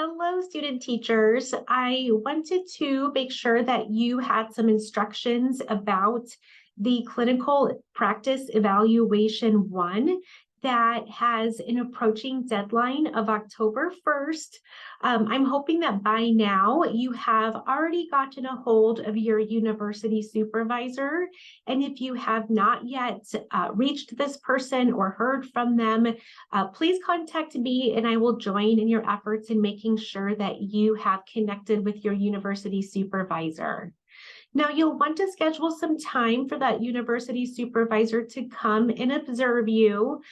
Hello, student teachers. I wanted to make sure that you had some instructions about the clinical practice evaluation one that has an approaching deadline of October 1st. I'm hoping that by now you have already gotten a hold of your university supervisor. And if you have not yet reached this person or heard from them, please contact me and I will join in your efforts in making sure that you have connected with your university supervisor. Now, you'll want to schedule some time for that university supervisor to come and observe you.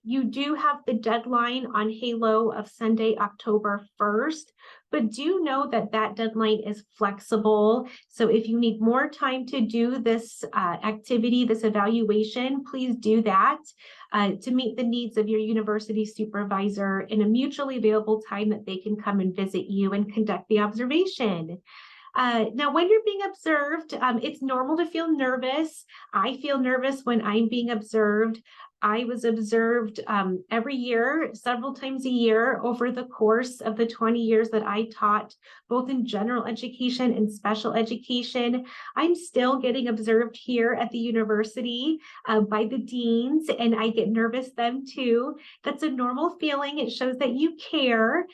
You do have the deadline on Halo of Sunday, October 1st, but do know that that deadline is flexible. So if you need more time to do this activity, this evaluation, please do that to meet the needs of your university supervisor in a mutually available time that they can come and visit you and conduct the observation. Now, when you're being observed, it's normal to feel nervous. I feel nervous when I'm being observed. I was observed every year, several times a year over the course of the 20 years that I taught, both in general education and special education. I'm still getting observed here at the university by the deans, and I get nervous then too. That's a normal feeling. It shows that you care.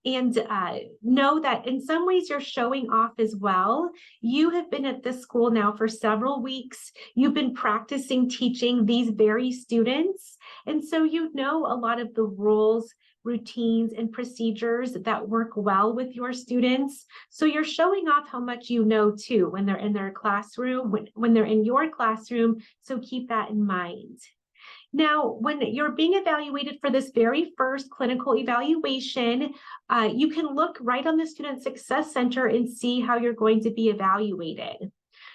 And know that in some ways you're showing off as well. You have been at this school now for several weeks. You've been practicing teaching these very students. And so you know a lot of the rules, routines, and procedures that work well with your students. So you're showing off how much you know too when they're in their classroom, when they're in your classroom. So keep that in mind. Now, when you're being evaluated for this very first clinical evaluation, you can look right on the Student Success Center and see how you're going to be evaluated.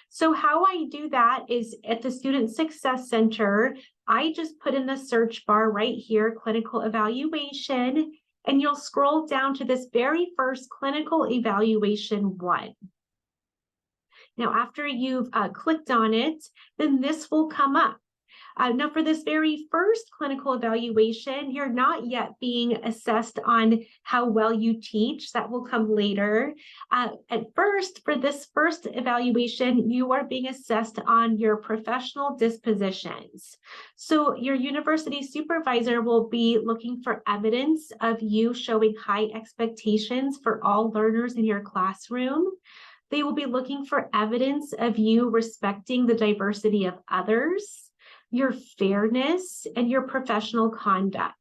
So how I do that is at the Student Success Center, I just put in the search bar right here, clinical evaluation, and you'll scroll down to this very first clinical evaluation one. Now, after you've clicked on it, then this will come up. Now, for this very first clinical evaluation, you're not yet being assessed on how well you teach. That will come later. At first, for this first evaluation, you are being assessed on your professional dispositions. So your university supervisor will be looking for evidence of you showing high expectations for all learners in your classroom. They will be looking for evidence of you respecting the diversity of others, your fairness, and your professional conduct.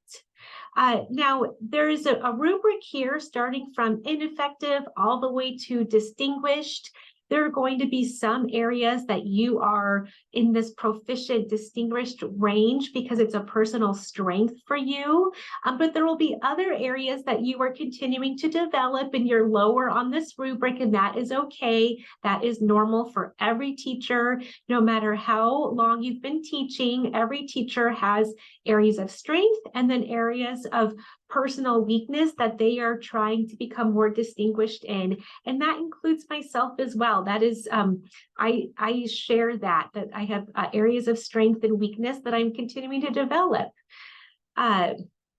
Now, there is a rubric here starting from ineffective all the way to distinguished. There are going to be some areas that you are in this proficient, distinguished range because it's a personal strength for you. But there will be other areas that you are continuing to develop and you're lower on this rubric, and that is okay. That is normal for every teacher, no matter how long you've been teaching. Every teacher has areas of strength and then areas of personal weakness that they are trying to become more distinguished in. And that includes myself as well. That is, I share that I have areas of strength and weakness that I'm continuing to develop.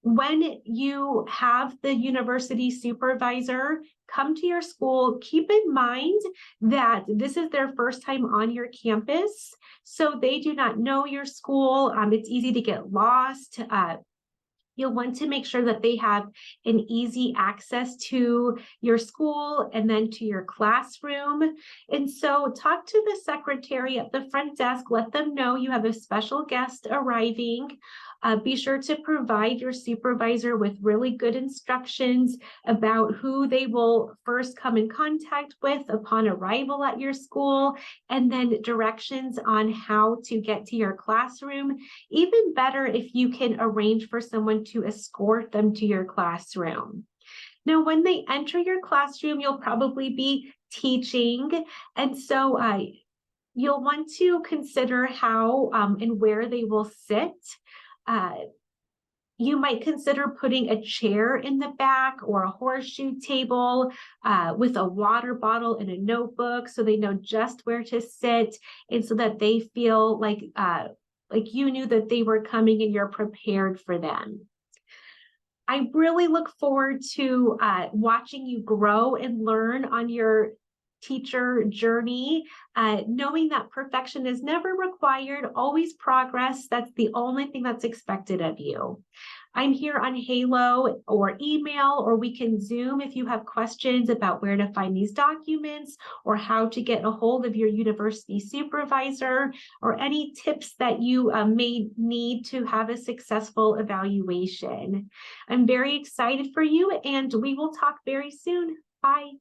When you have the university supervisor come to your school, keep in mind that this is their first time on your campus. So they do not know your school. It's easy to get lost. You'll want to make sure that they have an easy access to your school and then to your classroom. And so talk to the secretary at the front desk, let them know you have a special guest arriving. Be sure to provide your supervisor with really good instructions about who they will first come in contact with upon arrival at your school, and then directions on how to get to your classroom. Even better if you can arrange for someone to escort them to your classroom. Now, when they enter your classroom, you'll probably be teaching, and so you'll want to consider how and where they will sit. You might consider putting a chair in the back or a horseshoe table with a water bottle and a notebook so they know just where to sit, and so that they feel like you knew that they were coming and you're prepared for them. I really look forward to watching you grow and learn on your teacher journey, knowing that perfection is never required, always progress. That's the only thing that's expected of you. I'm here on Halo or email, or we can Zoom if you have questions about where to find these documents or how to get a hold of your university supervisor or any tips that you may need to have a successful evaluation. I'm very excited for you, and we will talk very soon. Bye.